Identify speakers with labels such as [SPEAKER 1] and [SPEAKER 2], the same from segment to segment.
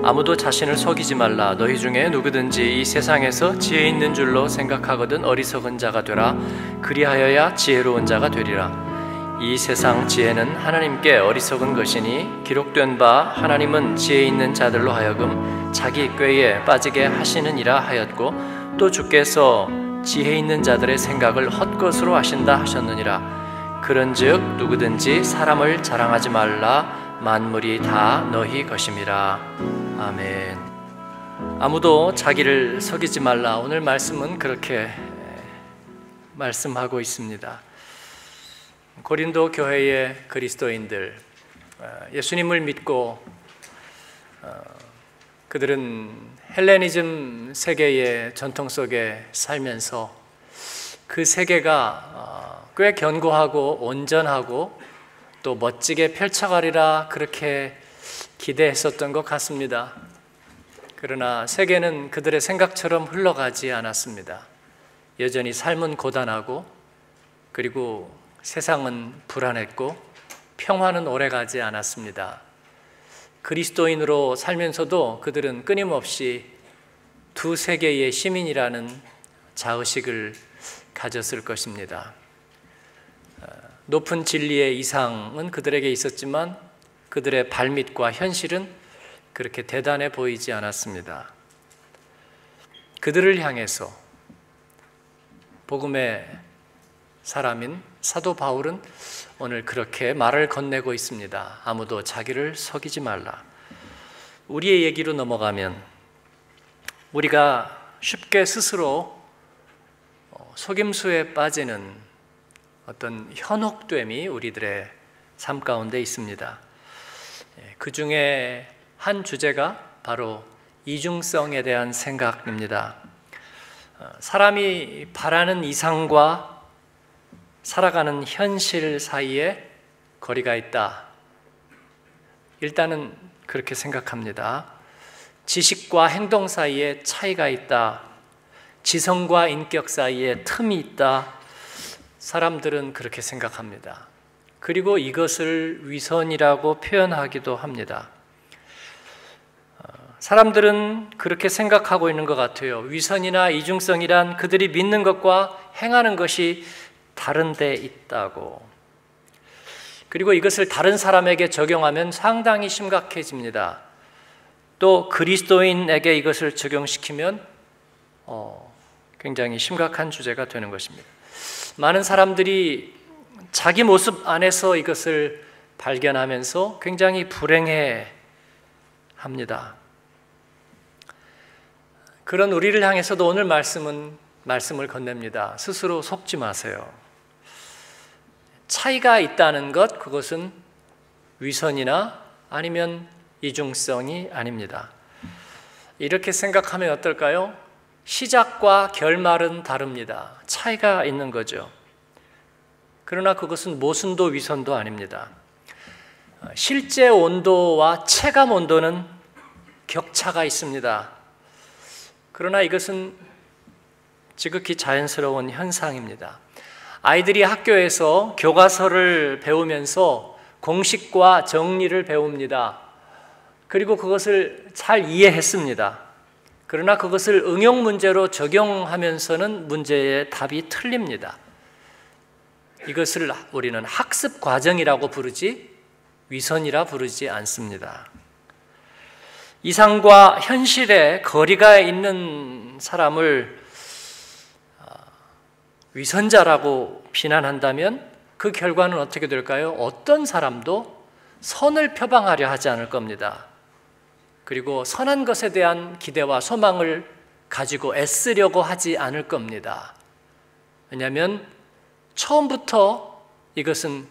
[SPEAKER 1] 아무도 자신을 속이지 말라. 너희 중에 누구든지 이 세상에서 지혜 있는 줄로 생각하거든 어리석은 자가 되라. 그리하여야 지혜로운 자가 되리라. 이 세상 지혜는 하나님께 어리석은 것이니 기록된 바 하나님은 지혜 있는 자들로 하여금 자기 꾀에 빠지게 하시느니라 하였고, 또 주께서 지혜 있는 자들의 생각을 헛것으로 하신다 하셨느니라. 그런즉 누구든지 사람을 자랑하지 말라. 만물이 다 너희 것임이라. 아멘. 아무도 자기를 속이지 말라. 오늘 말씀은 그렇게 말씀하고 있습니다. 고린도 교회의 그리스도인들, 예수님을 믿고 그들은 헬레니즘 세계의 전통 속에 살면서 그 세계가 꽤 견고하고 온전하고 또 멋지게 펼쳐가리라 그렇게 기대했었던 것 같습니다. 그러나 세계는 그들의 생각처럼 흘러가지 않았습니다. 여전히 삶은 고단하고, 그리고 세상은 불안했고, 평화는 오래가지 않았습니다. 그리스도인으로 살면서도 그들은 끊임없이 두 세계의 시민이라는 자의식을 가졌을 것입니다. 높은 진리의 이상은 그들에게 있었지만 그들의 발밑과 현실은 그렇게 대단해 보이지 않았습니다. 그들을 향해서 복음의 사람인 사도 바울은 오늘 그렇게 말을 건네고 있습니다. 아무도 자기를 속이지 말라. 우리의 얘기로 넘어가면 우리가 쉽게 스스로 속임수에 빠지는 어떤 현혹됨이 우리들의 삶 가운데 있습니다. 그 중에 한 주제가 바로 이중성에 대한 생각입니다. 사람이 바라는 이상과 살아가는 현실 사이에 거리가 있다. 일단은 그렇게 생각합니다. 지식과 행동 사이에 차이가 있다. 지성과 인격 사이에 틈이 있다. 사람들은 그렇게 생각합니다. 그리고 이것을 위선이라고 표현하기도 합니다. 사람들은 그렇게 생각하고 있는 것 같아요. 위선이나 이중성이란 그들이 믿는 것과 행하는 것이 다른 데 있다고. 그리고 이것을 다른 사람에게 적용하면 상당히 심각해집니다. 또 그리스도인에게 이것을 적용시키면 굉장히 심각한 주제가 되는 것입니다. 많은 사람들이 자기 모습 안에서 이것을 발견하면서 굉장히 불행해 합니다. 그런 우리를 향해서도 오늘 말씀을 건넵니다. 스스로 속지 마세요. 차이가 있다는 것, 그것은 위선이나 아니면 이중성이 아닙니다. 이렇게 생각하면 어떨까요? 시작과 결말은 다릅니다. 차이가 있는 거죠. 그러나 그것은 모순도 위선도 아닙니다. 실제 온도와 체감 온도는 격차가 있습니다. 그러나 이것은 지극히 자연스러운 현상입니다. 아이들이 학교에서 교과서를 배우면서 공식과 정리를 배웁니다. 그리고 그것을 잘 이해했습니다. 그러나 그것을 응용 문제로 적용하면서는 문제의 답이 틀립니다. 이것을 우리는 학습 과정이라고 부르지 위선이라 부르지 않습니다. 이상과 현실에 거리가 있는 사람을 위선자라고 비난한다면 그 결과는 어떻게 될까요? 어떤 사람도 선을 표방하려 하지 않을 겁니다. 그리고 선한 것에 대한 기대와 소망을 가지고 애쓰려고 하지 않을 겁니다. 왜냐하면 처음부터 이것은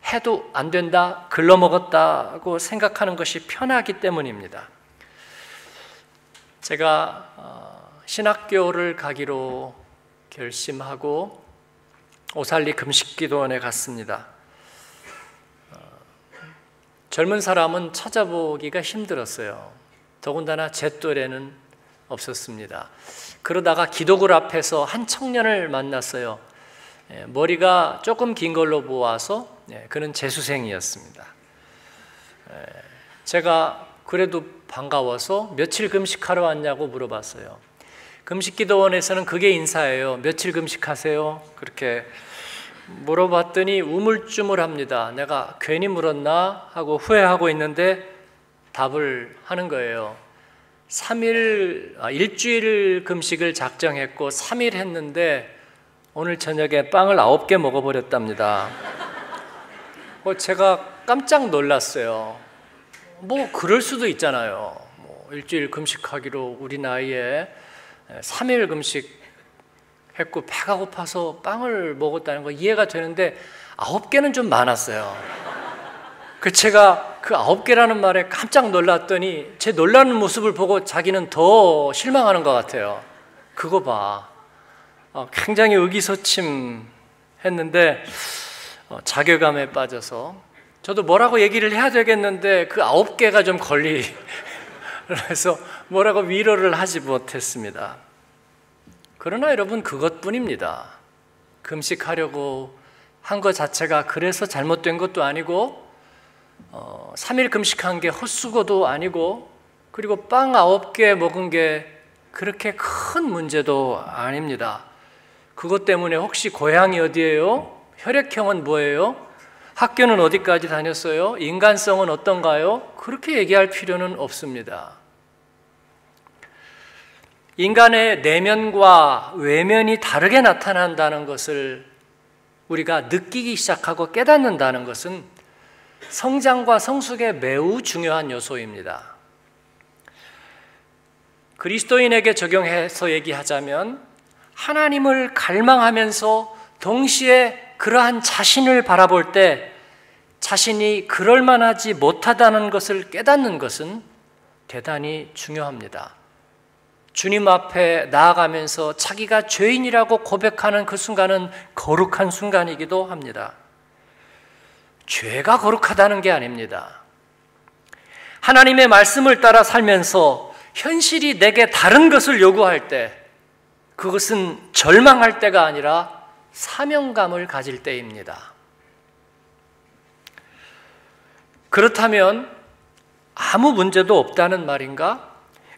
[SPEAKER 1] 해도 안 된다, 글러먹었다고 생각하는 것이 편하기 때문입니다. 제가 신학교를 가기로 결심하고 오살리 금식기도원에 갔습니다. 젊은 사람은 찾아보기가 힘들었어요. 더군다나 제 또래는 없었습니다. 그러다가 기도굴 앞에서 한 청년을 만났어요. 머리가 조금 긴 걸로 보아서 그는 재수생이었습니다. 제가 그래도 반가워서 며칠 금식하러 왔냐고 물어봤어요. 금식기도원에서는 그게 인사예요. 며칠 금식하세요? 그렇게 물어봤더니 우물쭈물합니다. 내가 괜히 물었나 하고 후회하고 있는데 답을 하는 거예요. 일주일 금식을 작정했고 3일 했는데 오늘 저녁에 빵을 9개 먹어버렸답니다. 제가 깜짝 놀랐어요. 뭐 그럴 수도 있잖아요. 일주일 금식하기로 우리 나이에 3일 금식했고 배가 고파서 빵을 먹었다는 거 이해가 되는데 9개는 좀 많았어요. 제가 그 9개라는 말에 깜짝 놀랐더니 제 놀라는 모습을 보고 자기는 더 실망하는 것 같아요. 그거 봐. 굉장히 의기소침했는데 자괴감에 빠져서 저도 뭐라고 얘기를 해야 되겠는데 그 9개가 좀 그래서 뭐라고 위로를 하지 못했습니다. 그러나 여러분 그것뿐입니다. 금식하려고 한 것 자체가 그래서 잘못된 것도 아니고 3일 금식한 게 헛수고도 아니고 그리고 빵 9개 먹은 게 그렇게 큰 문제도 아닙니다. 그것 때문에 혹시 고향이 어디예요? 혈액형은 뭐예요? 학교는 어디까지 다녔어요? 인간성은 어떤가요? 그렇게 얘기할 필요는 없습니다. 인간의 내면과 외면이 다르게 나타난다는 것을 우리가 느끼기 시작하고 깨닫는다는 것은 성장과 성숙에 매우 중요한 요소입니다. 그리스도인에게 적용해서 얘기하자면 하나님을 갈망하면서 동시에 그러한 자신을 바라볼 때 자신이 그럴만하지 못하다는 것을 깨닫는 것은 대단히 중요합니다. 주님 앞에 나아가면서 자기가 죄인이라고 고백하는 그 순간은 거룩한 순간이기도 합니다. 죄가 거룩하다는 게 아닙니다. 하나님의 말씀을 따라 살면서 현실이 내게 다른 것을 요구할 때 그것은 절망할 때가 아니라 사명감을 가질 때입니다. 그렇다면 아무 문제도 없다는 말인가?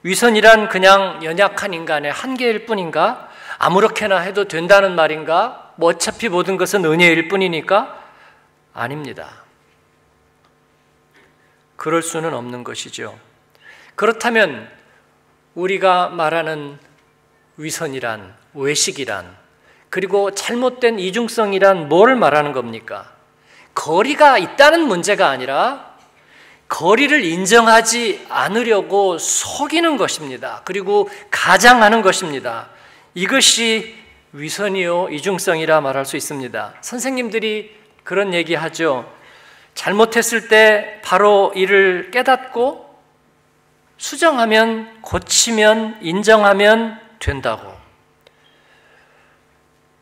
[SPEAKER 1] 위선이란 그냥 연약한 인간의 한계일 뿐인가? 아무렇게나 해도 된다는 말인가? 어차피 모든 것은 은혜일 뿐이니까? 아닙니다. 그럴 수는 없는 것이죠. 그렇다면 우리가 말하는 위선이란, 외식이란, 그리고 잘못된 이중성이란 뭘 말하는 겁니까? 거리가 있다는 문제가 아니라 거리를 인정하지 않으려고 속이는 것입니다. 그리고 가장하는 것입니다. 이것이 위선이요 이중성이라 말할 수 있습니다. 선생님들이 그런 얘기하죠. 잘못했을 때 바로 이를 깨닫고 수정하면, 고치면, 인정하면 된다고.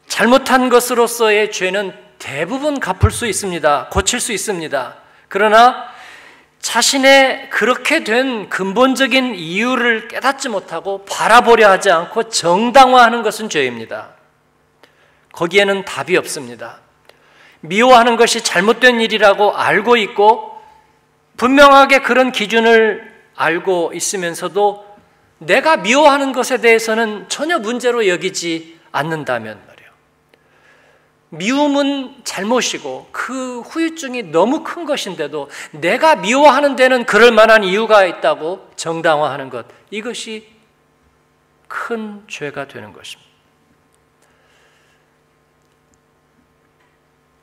[SPEAKER 1] 잘못한 것으로서의 죄는 대부분 갚을 수 있습니다. 고칠 수 있습니다. 그러나 자신의 그렇게 된 근본적인 이유를 깨닫지 못하고 바라보려 하지 않고 정당화하는 것은 죄입니다. 거기에는 답이 없습니다. 미워하는 것이 잘못된 일이라고 알고 있고 분명하게 그런 기준을 알고 있으면서도 내가 미워하는 것에 대해서는 전혀 문제로 여기지 않는다면 말이에요. 미움은 잘못이고 그 후유증이 너무 큰 것인데도 내가 미워하는 데는 그럴 만한 이유가 있다고 정당화하는 것, 이것이 큰 죄가 되는 것입니다.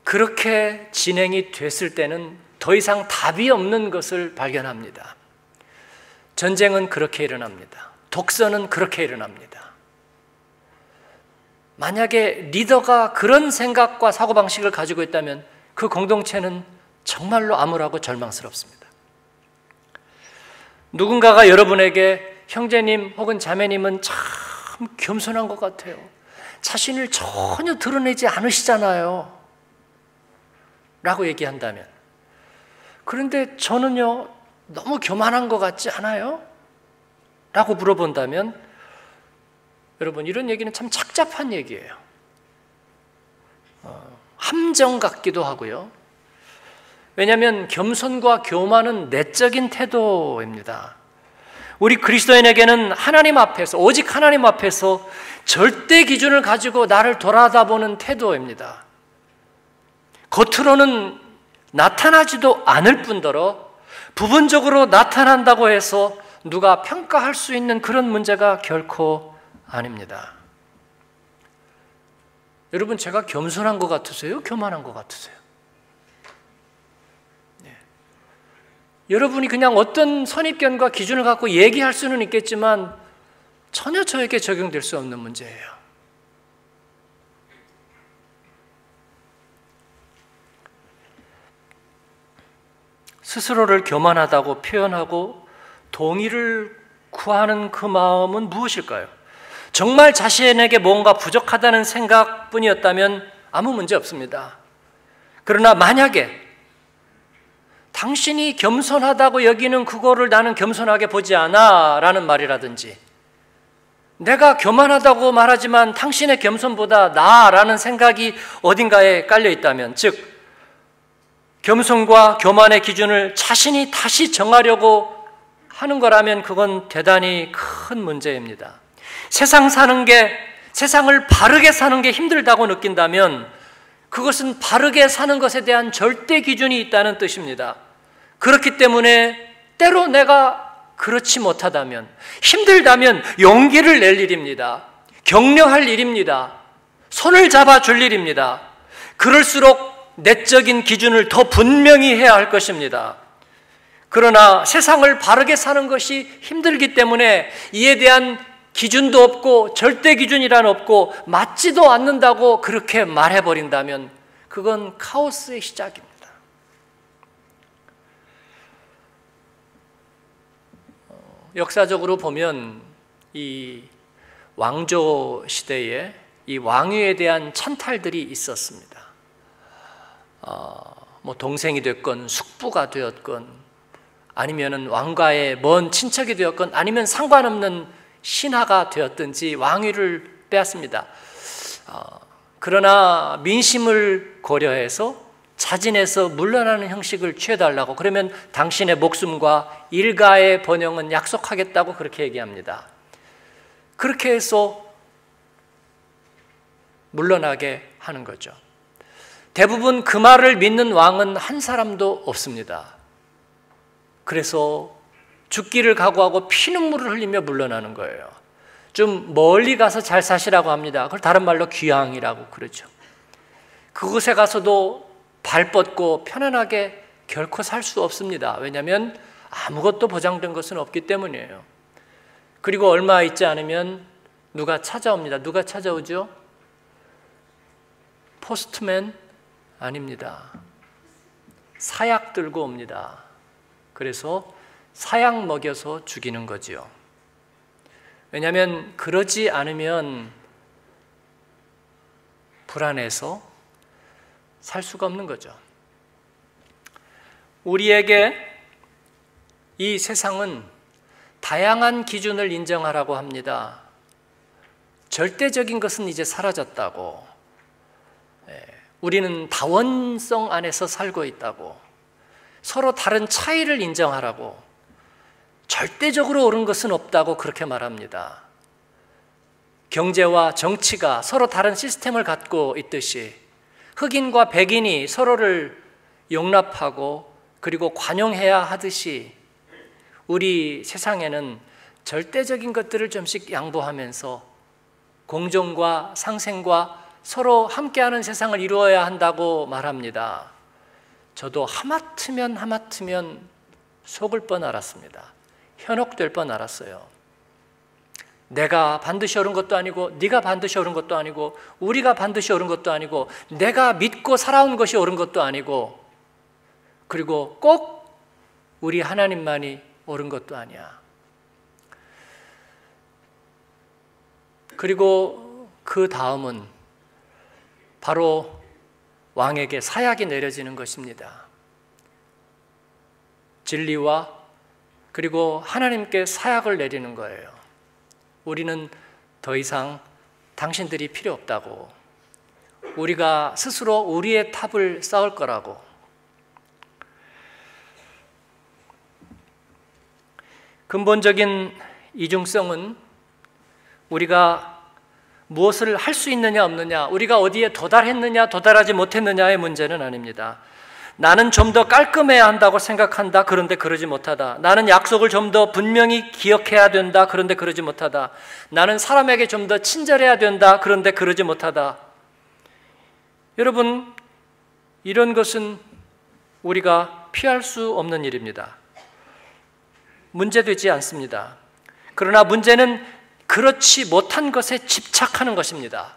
[SPEAKER 1] 그렇게 진행이 됐을 때는 더 이상 답이 없는 것을 발견합니다. 전쟁은 그렇게 일어납니다. 독서는 그렇게 일어납니다. 만약에 리더가 그런 생각과 사고방식을 가지고 있다면 그 공동체는 정말로 암울하고 절망스럽습니다. 누군가가 여러분에게 형제님 혹은 자매님은 참 겸손한 것 같아요. 자신을 전혀 드러내지 않으시잖아요. 라고 얘기한다면, 그런데 저는요 너무 교만한 것 같지 않아요? 라고 물어본다면 여러분 이런 얘기는 참 착잡한 얘기예요. 함정 같기도 하고요. 왜냐하면 겸손과 교만은 내적인 태도입니다. 우리 그리스도인에게는 하나님 앞에서, 오직 하나님 앞에서 절대 기준을 가지고 나를 돌아다보는 태도입니다. 겉으로는 나타나지도 않을 뿐더러 부분적으로 나타난다고 해서 누가 평가할 수 있는 그런 문제가 결코 아닙니다. 여러분, 제가 겸손한 것 같으세요? 교만한 것 같으세요? 네. 여러분이 그냥 어떤 선입견과 기준을 갖고 얘기할 수는 있겠지만 전혀 저에게 적용될 수 없는 문제예요. 스스로를 교만하다고 표현하고 동의를 구하는 그 마음은 무엇일까요? 정말 자신에게 뭔가 부족하다는 생각뿐이었다면 아무 문제 없습니다. 그러나 만약에 당신이 겸손하다고 여기는 그거를 나는 겸손하게 보지 않아 라는 말이라든지, 내가 교만하다고 말하지만 당신의 겸손보다 나아라는 생각이 어딘가에 깔려 있다면, 즉 겸손과 교만의 기준을 자신이 다시 정하려고 하는 거라면 그건 대단히 큰 문제입니다. 세상을 바르게 사는 게 힘들다고 느낀다면 그것은 바르게 사는 것에 대한 절대 기준이 있다는 뜻입니다. 그렇기 때문에 때로 내가 그렇지 못하다면, 힘들다면 용기를 낼 일입니다. 격려할 일입니다. 손을 잡아줄 일입니다. 그럴수록 내적인 기준을 더 분명히 해야 할 것입니다. 그러나 세상을 바르게 사는 것이 힘들기 때문에 이에 대한 기준도 없고 절대 기준이란 없고 맞지도 않는다고 그렇게 말해버린다면 그건 카오스의 시작입니다. 역사적으로 보면 이 왕조 시대에 이 왕위에 대한 찬탈들이 있었습니다. 동생이 됐건 숙부가 되었건 아니면은 왕가의 먼 친척이 되었건 아니면 상관없는 신하가 되었든지 왕위를 빼앗습니다. 그러나 민심을 고려해서 자진해서 물러나는 형식을 취해달라고, 그러면 당신의 목숨과 일가의 번영은 약속하겠다고 그렇게 얘기합니다. 그렇게 해서 물러나게 하는 거죠. 대부분 그 말을 믿는 왕은 한 사람도 없습니다. 그래서 죽기를 각오하고 피눈물을 흘리며 물러나는 거예요. 좀 멀리 가서 잘 사시라고 합니다. 그걸 다른 말로 귀향이라고 그러죠. 그곳에 가서도 발 뻗고 편안하게 결코 살 수 없습니다. 왜냐하면 아무것도 보장된 것은 없기 때문이에요. 그리고 얼마 있지 않으면 누가 찾아옵니다. 누가 찾아오죠? 포스트맨 아닙니다. 사약 들고 옵니다. 그래서 사약 먹여서 죽이는 거지요. 왜냐하면 그러지 않으면 불안해서 살 수가 없는 거죠. 우리에게 이 세상은 다양한 기준을 인정하라고 합니다. 절대적인 것은 이제 사라졌다고, 우리는 다원성 안에서 살고 있다고, 서로 다른 차이를 인정하라고, 절대적으로 옳은 것은 없다고 그렇게 말합니다. 경제와 정치가 서로 다른 시스템을 갖고 있듯이 흑인과 백인이 서로를 용납하고 그리고 관용해야 하듯이 우리 세상에는 절대적인 것들을 좀씩 양보하면서 공존과 상생과 서로 함께하는 세상을 이루어야 한다고 말합니다. 저도 하마터면 속을 뻔 알았습니다. 현혹될 뻔 알았어요. 내가 반드시 옳은 것도 아니고 네가 반드시 옳은 것도 아니고 우리가 반드시 옳은 것도 아니고 내가 믿고 살아온 것이 옳은 것도 아니고 그리고 꼭 우리 하나님만이 옳은 것도 아니야. 그리고 그 다음은 바로 왕에게 사약이 내려지는 것입니다. 진리와 그리고 하나님께 사약을 내리는 거예요. 우리는 더 이상 당신들이 필요 없다고, 우리가 스스로 우리의 탑을 쌓을 거라고, 근본적인 이중성은 우리가 무엇을 할 수 있느냐 없느냐, 우리가 어디에 도달했느냐 도달하지 못했느냐의 문제는 아닙니다. 나는 좀 더 깔끔해야 한다고 생각한다. 그런데 그러지 못하다. 나는 약속을 좀 더 분명히 기억해야 된다. 그런데 그러지 못하다. 나는 사람에게 좀 더 친절해야 된다. 그런데 그러지 못하다. 여러분, 이런 것은 우리가 피할 수 없는 일입니다. 문제되지 않습니다. 그러나 문제는 그렇지 못한 것에 집착하는 것입니다.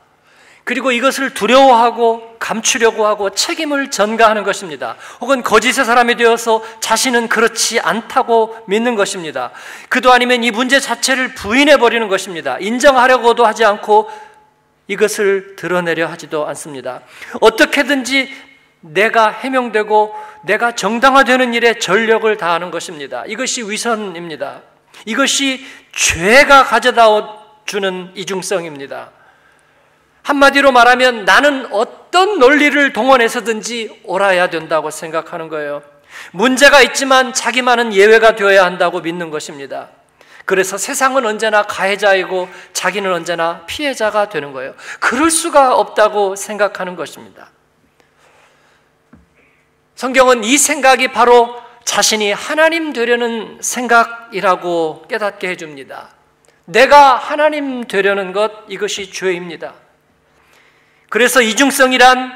[SPEAKER 1] 그리고 이것을 두려워하고 감추려고 하고 책임을 전가하는 것입니다. 혹은 거짓의 사람이 되어서 자신은 그렇지 않다고 믿는 것입니다. 그도 아니면 이 문제 자체를 부인해버리는 것입니다. 인정하려고도 하지 않고 이것을 드러내려 하지도 않습니다. 어떻게든지 내가 해명되고 내가 정당화되는 일에 전력을 다하는 것입니다. 이것이 위선입니다. 이것이 죄가 가져다 주는 이중성입니다. 한마디로 말하면 나는 어떤 논리를 동원해서든지 옳아야 된다고 생각하는 거예요. 문제가 있지만 자기만은 예외가 되어야 한다고 믿는 것입니다. 그래서 세상은 언제나 가해자이고 자기는 언제나 피해자가 되는 거예요. 그럴 수가 없다고 생각하는 것입니다. 성경은 이 생각이 바로 자신이 하나님 되려는 생각이라고 깨닫게 해줍니다. 내가 하나님 되려는 것, 이것이 죄입니다. 그래서 이중성이란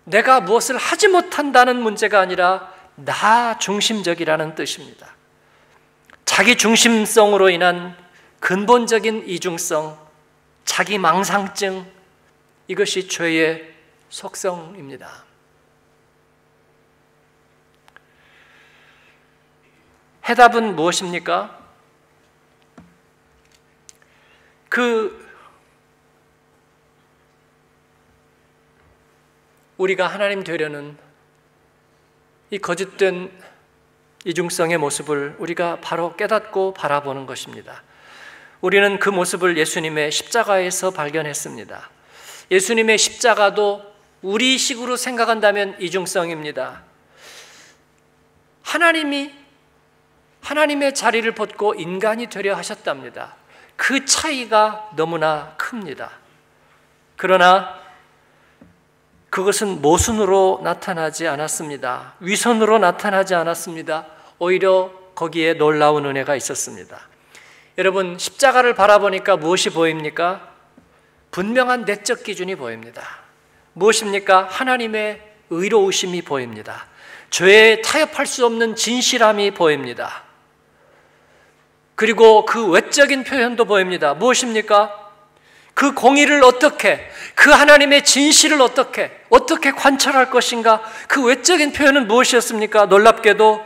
[SPEAKER 1] 내가 무엇을 하지 못한다는 문제가 아니라 나 중심적이라는 뜻입니다. 자기 중심성으로 인한 근본적인 이중성, 자기 망상증, 이것이 죄의 속성입니다. 해답은 무엇입니까? 우리가 하나님 되려는 이 거짓된 이중성의 모습을 우리가 바로 깨닫고 바라보는 것입니다. 우리는 그 모습을 예수님의 십자가에서 발견했습니다. 예수님의 십자가도 우리식으로 생각한다면 이중성입니다. 하나님의 자리를 벗고 인간이 되려 하셨답니다. 그 차이가 너무나 큽니다. 그러나 그것은 모순으로 나타나지 않았습니다. 위선으로 나타나지 않았습니다. 오히려 거기에 놀라운 은혜가 있었습니다. 여러분, 십자가를 바라보니까 무엇이 보입니까? 분명한 내적 기준이 보입니다. 무엇입니까? 하나님의 의로우심이 보입니다. 죄에 타협할 수 없는 진실함이 보입니다. 그리고 그 외적인 표현도 보입니다. 무엇입니까? 그 공의를 어떻게, 그 하나님의 진실을 어떻게 관찰할 것인가? 그 외적인 표현은 무엇이었습니까? 놀랍게도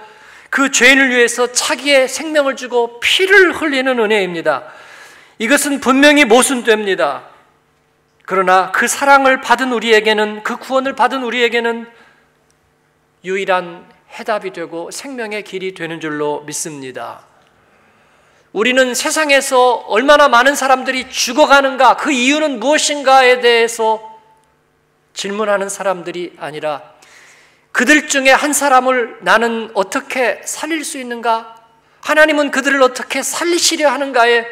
[SPEAKER 1] 그 죄인을 위해서 자기의 생명을 주고 피를 흘리는 은혜입니다. 이것은 분명히 모순됩니다. 그러나 그 사랑을 받은 우리에게는, 그 구원을 받은 우리에게는 유일한 해답이 되고 생명의 길이 되는 줄로 믿습니다. 우리는 세상에서 얼마나 많은 사람들이 죽어가는가, 그 이유는 무엇인가에 대해서 질문하는 사람들이 아니라 그들 중에 한 사람을 나는 어떻게 살릴 수 있는가? 하나님은 그들을 어떻게 살리시려 하는가에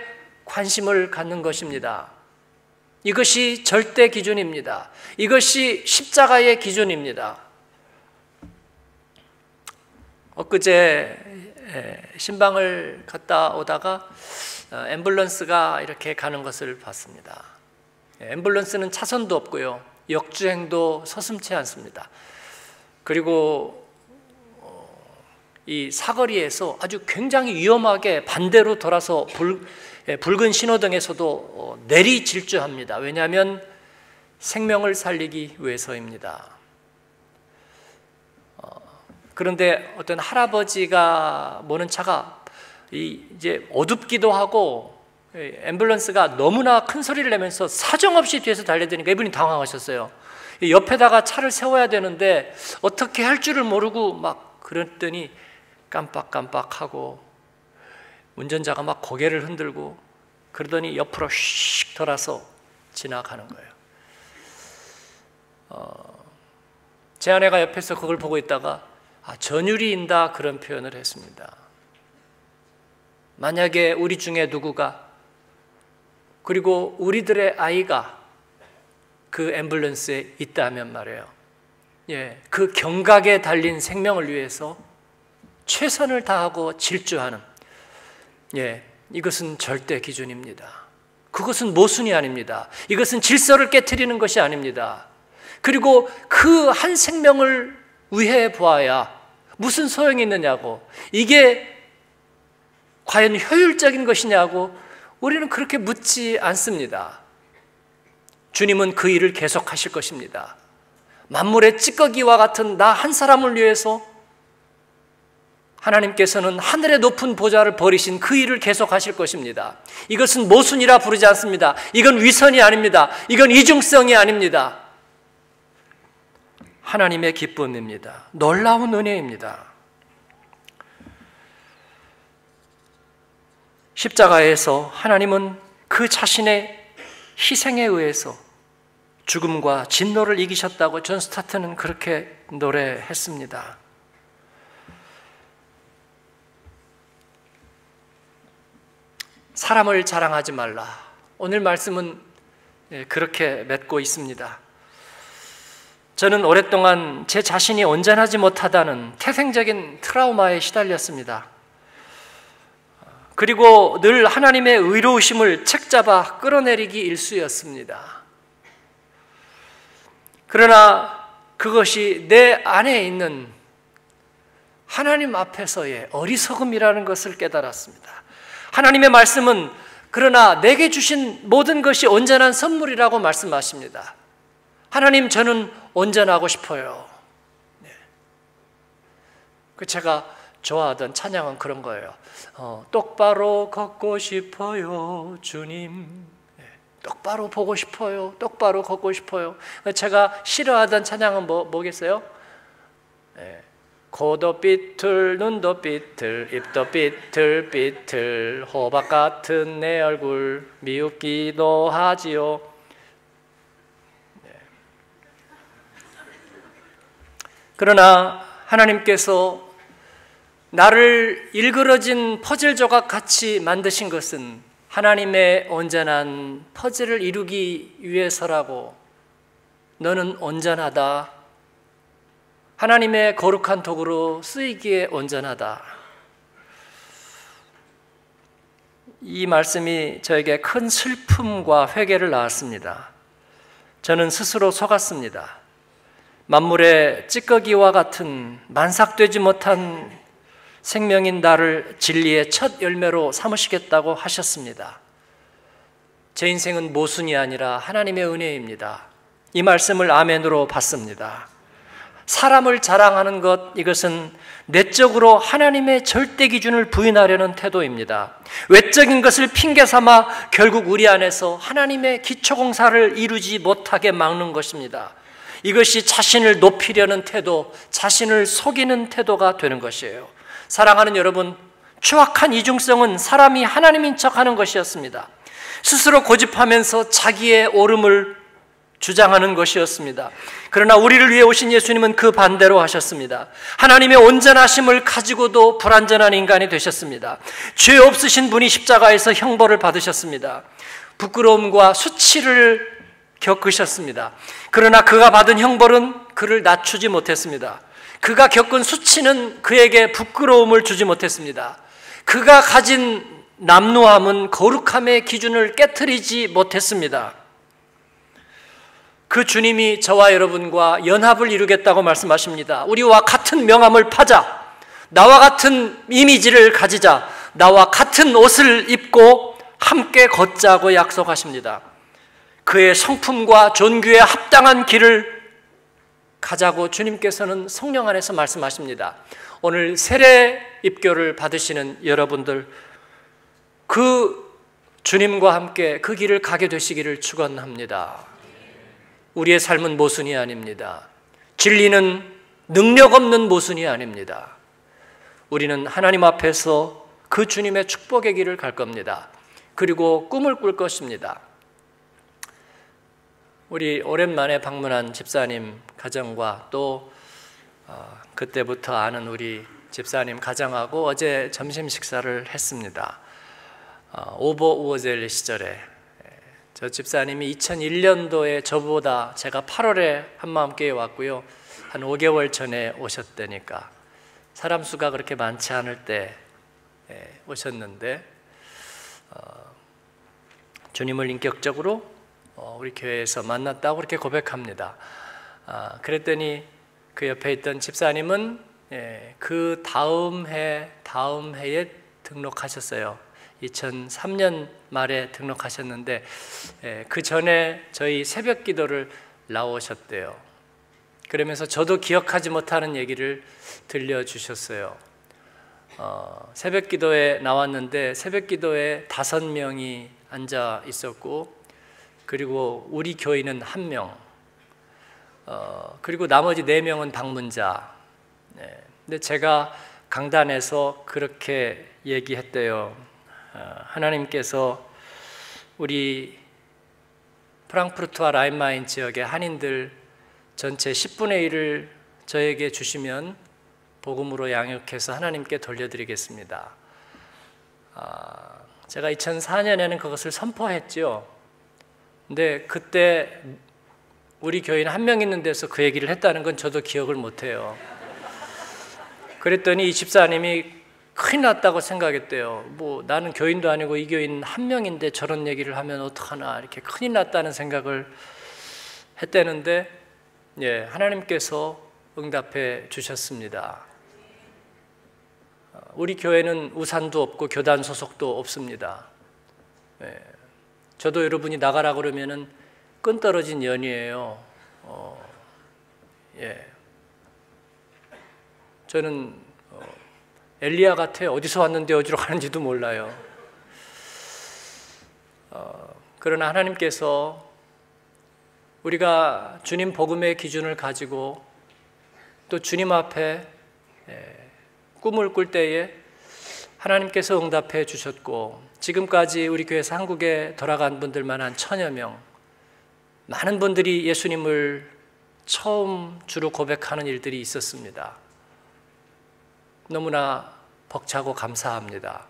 [SPEAKER 1] 관심을 갖는 것입니다. 이것이 절대 기준입니다. 이것이 십자가의 기준입니다. 엊그제 신방을 갔다 오다가 앰뷸런스가 이렇게 가는 것을 봤습니다. 앰뷸런스는 차선도 없고요, 역주행도 서슴지 않습니다. 그리고 이 사거리에서 아주 굉장히 위험하게 반대로 돌아서 붉은 신호등에서도 내리질주합니다. 왜냐하면 생명을 살리기 위해서입니다. 그런데 어떤 할아버지가 모는 차가 이제 어둡기도 하고 앰뷸런스가 너무나 큰 소리를 내면서 사정없이 뒤에서 달려드니까 이분이 당황하셨어요. 옆에다가 차를 세워야 되는데 어떻게 할 줄을 모르고 막 그랬더니 깜빡깜빡하고 운전자가 막 고개를 흔들고 그러더니 옆으로 휙 돌아서 지나가는 거예요. 제 아내가 옆에서 그걸 보고 있다가 전율이 인다 그런 표현을 했습니다. 만약에 우리 중에 누구가, 그리고 우리들의 아이가 그 앰뷸런스에 있다면 말이에요. 그 경각에 달린 생명을 위해서 최선을 다하고 질주하는, 이것은 절대 기준입니다. 그것은 모순이 아닙니다. 이것은 질서를 깨트리는 것이 아닙니다. 그리고 그 한 생명을 위해 보아야 무슨 소용이 있느냐고, 이게 과연 효율적인 것이냐고 우리는 그렇게 묻지 않습니다. 주님은 그 일을 계속하실 것입니다. 만물의 찌꺼기와 같은 나 한 사람을 위해서 하나님께서는 하늘의 높은 보좌를 버리신 그 일을 계속하실 것입니다. 이것은 모순이라 부르지 않습니다. 이건 위선이 아닙니다. 이건 이중성이 아닙니다. 하나님의 기쁨입니다. 놀라운 은혜입니다. 십자가에서 하나님은 그 자신의 희생에 의해서 죽음과 진노를 이기셨다고 존 스타트는 그렇게 노래했습니다. 사람을 자랑하지 말라. 오늘 말씀은 그렇게 맺고 있습니다. 저는 오랫동안 제 자신이 온전하지 못하다는 태생적인 트라우마에 시달렸습니다. 그리고 늘 하나님의 의로우심을 책잡아 끌어내리기 일쑤였습니다. 그러나 그것이 내 안에 있는 하나님 앞에서의 어리석음이라는 것을 깨달았습니다. 하나님의 말씀은 그러나 내게 주신 모든 것이 온전한 선물이라고 말씀하십니다. 하나님, 저는 온전하고 싶어요. 제가 좋아하던 찬양은 그런 거예요. 똑바로 걷고 싶어요, 주님. 똑바로 보고 싶어요. 똑바로 걷고 싶어요. 제가 싫어하던 찬양은 뭐겠어요? 코도 삐뚤, 눈도 삐뚤, 입도 삐뚤, 호박 같은 내 얼굴 미웃기도 하지요. 그러나 하나님께서 나를 일그러진 퍼즐 조각 같이 만드신 것은 하나님의 온전한 퍼즐을 이루기 위해서라고. 너는 온전하다. 하나님의 거룩한 도구로 쓰이기에 온전하다. 이 말씀이 저에게 큰 슬픔과 회개를 낳았습니다. 저는 스스로 속았습니다. 만물의 찌꺼기와 같은 만삭되지 못한 생명인 나를 진리의 첫 열매로 삼으시겠다고 하셨습니다. 제 인생은 모순이 아니라 하나님의 은혜입니다. 이 말씀을 아멘으로 받습니다. 사람을 자랑하는 것, 이것은 내적으로 하나님의 절대 기준을 부인하려는 태도입니다. 외적인 것을 핑계 삼아 결국 우리 안에서 하나님의 기초공사를 이루지 못하게 막는 것입니다. 이것이 자신을 높이려는 태도, 자신을 속이는 태도가 되는 것이에요. 사랑하는 여러분, 추악한 이중성은 사람이 하나님인 척하는 것이었습니다. 스스로 고집하면서 자기의 옳음을 주장하는 것이었습니다. 그러나 우리를 위해 오신 예수님은 그 반대로 하셨습니다. 하나님의 온전하심을 가지고도 불완전한 인간이 되셨습니다. 죄 없으신 분이 십자가에서 형벌을 받으셨습니다. 부끄러움과 수치를 겪으셨습니다. 그러나 그가 받은 형벌은 그를 낮추지 못했습니다. 그가 겪은 수치는 그에게 부끄러움을 주지 못했습니다. 그가 가진 남루함은 거룩함의 기준을 깨트리지 못했습니다. 그 주님이 저와 여러분과 연합을 이루겠다고 말씀하십니다. 우리와 같은 명함을 파자, 나와 같은 이미지를 가지자, 나와 같은 옷을 입고 함께 걷자고 약속하십니다. 그의 성품과 존귀에 합당한 길을 가자고 주님께서는 성령 안에서 말씀하십니다. 오늘 세례 입교를 받으시는 여러분들, 그 주님과 함께 그 길을 가게 되시기를 축원합니다. 우리의 삶은 모순이 아닙니다. 진리는 능력 없는 모순이 아닙니다. 우리는 하나님 앞에서 그 주님의 축복의 길을 갈 겁니다. 그리고 꿈을 꿀 것입니다. 우리 오랜만에 방문한 집사님 가정과 또 그때부터 아는 우리 집사님 가정하고 어제 점심 식사를 했습니다. 오버 우어젤 시절에 저 집사님이 2001년도에 저보다 제가 8월에 한마음교회에 왔고요. 한 5개월 전에 오셨다니까 사람 수가 그렇게 많지 않을 때 오셨는데 주님을 인격적으로 우리 교회에서 만났다고 그렇게 고백합니다. 그랬더니 그 옆에 있던 집사님은 그 다음 해에 등록하셨어요. 2003년 말에 등록하셨는데 그 전에 저희 새벽 기도를 나오셨대요. 그러면서 저도 기억하지 못하는 얘기를 들려주셨어요. 새벽 기도에 나왔는데 새벽 기도에 5명이 앉아 있었고 그리고 우리 교인은 1명 그리고 나머지 4명은 방문자. 근데 제가 강단에서 그렇게 얘기했대요. 하나님께서 우리 프랑크푸르트와 라인마인 지역의 한인들 전체 10분의 1을 저에게 주시면 복음으로 양육해서 하나님께 돌려드리겠습니다. 제가 2004년에는 그것을 선포했죠. 근데 그때 우리 교인 1명 있는 데서 그 얘기를 했다는 건 저도 기억을 못해요. 그랬더니 이 집사님이 큰일 났다고 생각했대요. 뭐 나는 교인도 아니고 이 교인 1명인데 저런 얘기를 하면 어떡하나 이렇게 큰일 났다는 생각을 했다는데 하나님께서 응답해 주셨습니다. 우리 교회는 우산도 없고 교단 소속도 없습니다. 저도 여러분이 나가라 그러면은 끈 떨어진 연이에요. 저는 엘리야 같아요. 어디서 왔는데 어디로 가는지도 몰라요. 그러나 하나님께서 우리가 주님 복음의 기준을 가지고 또 주님 앞에 꿈을 꿀 때에 하나님께서 응답해 주셨고 지금까지 우리 교회에서 한국에 돌아간 분들만 한 1000여 명 많은 분들이 예수님을 처음 주로 고백하는 일들이 있었습니다. 너무나 벅차고 감사합니다.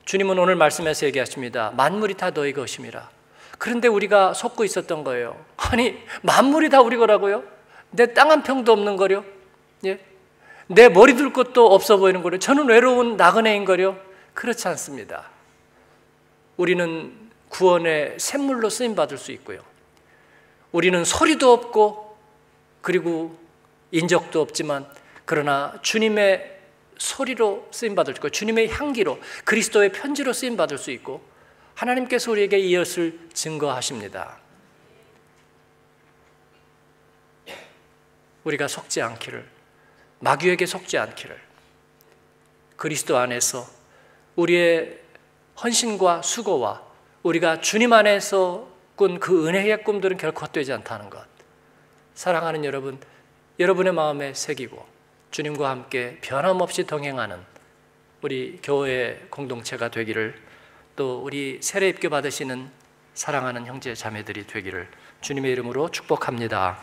[SPEAKER 1] 주님은 오늘 말씀에서 얘기하십니다. 만물이 다 너희 것임이라. 그런데 우리가 속고 있었던 거예요. 아니 만물이 다 우리 거라고요? 내 땅 한 평도 없는 거려? 내 머리 둘 곳도 없어 보이는 거려? 저는 외로운 나그네인 거려? 그렇지 않습니다. 우리는 구원의 샘물로 쓰임받을 수 있고요. 우리는 소리도 없고 그리고 인적도 없지만 그러나 주님의 소리로 쓰임받을 수 있고 주님의 향기로 그리스도의 편지로 쓰임받을 수 있고 하나님께서 우리에게 이것을 증거하십니다. 우리가 속지 않기를, 마귀에게 속지 않기를, 그리스도 안에서 우리의 헌신과 수고와 우리가 주님 안에서 꾼 그 은혜의 꿈들은 결코 헛되지 않다는 것, 사랑하는 여러분, 여러분의 마음에 새기고 주님과 함께 변함없이 동행하는 우리 교회 공동체가 되기를, 또 우리 세례 입교 받으시는 사랑하는 형제 자매들이 되기를 주님의 이름으로 축복합니다.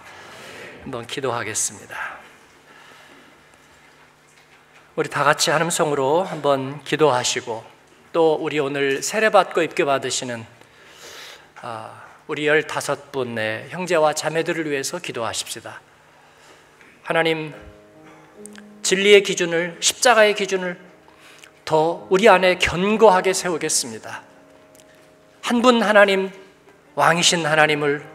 [SPEAKER 1] 한번 기도하겠습니다. 우리 다 같이 한음성으로 한번 기도하시고 또 우리 오늘 세례 받고 입교 받으시는 우리 15분의 형제와 자매들을 위해서 기도하십시다. 하나님, 진리의 기준을, 십자가의 기준을 더 우리 안에 견고하게 세우겠습니다. 한 분 하나님, 왕이신 하나님을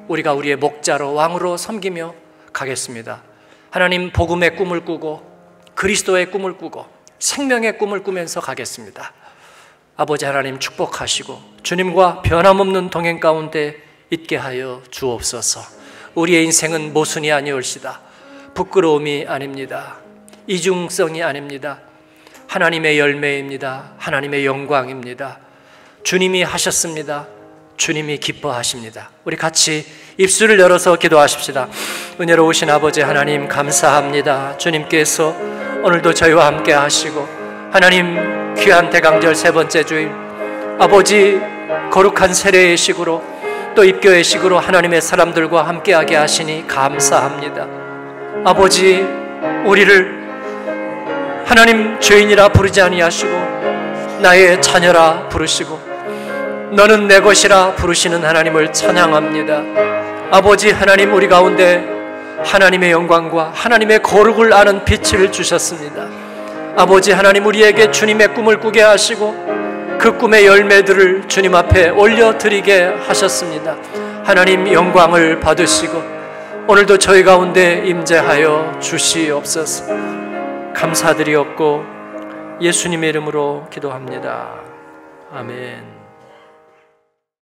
[SPEAKER 1] 우리가 우리의 목자로 왕으로 섬기며 가겠습니다. 하나님, 복음의 꿈을 꾸고 그리스도의 꿈을 꾸고 생명의 꿈을 꾸면서 가겠습니다. 아버지 하나님, 축복하시고 주님과 변함없는 동행 가운데 있게 하여 주옵소서. 우리의 인생은 모순이 아니올시다. 부끄러움이 아닙니다. 이중성이 아닙니다. 하나님의 열매입니다. 하나님의 영광입니다. 주님이 하셨습니다. 주님이 기뻐하십니다. 우리 같이 입술을 열어서 기도하십시다. 은혜로우신 아버지 하나님, 감사합니다. 주님께서 오늘도 저희와 함께 하시고 하나님, 귀한 대강절 세 번째 주일 아버지, 거룩한 세례의 식으로 또 입교의 식으로 하나님의 사람들과 함께하게 하시니 감사합니다. 아버지, 우리를 하나님 죄인이라 부르지 아니하시고 나의 자녀라 부르시고 너는 내 것이라 부르시는 하나님을 찬양합니다. 아버지 하나님, 우리 가운데 하나님의 영광과 하나님의 거룩을 아는 빛을 주셨습니다. 아버지 하나님, 우리에게 주님의 꿈을 꾸게 하시고 그 꿈의 열매들을 주님 앞에 올려드리게 하셨습니다. 하나님 영광을 받으시고 오늘도 저희 가운데 임재하여 주시옵소서. 감사드리옵고 예수님의 이름으로 기도합니다. 아멘.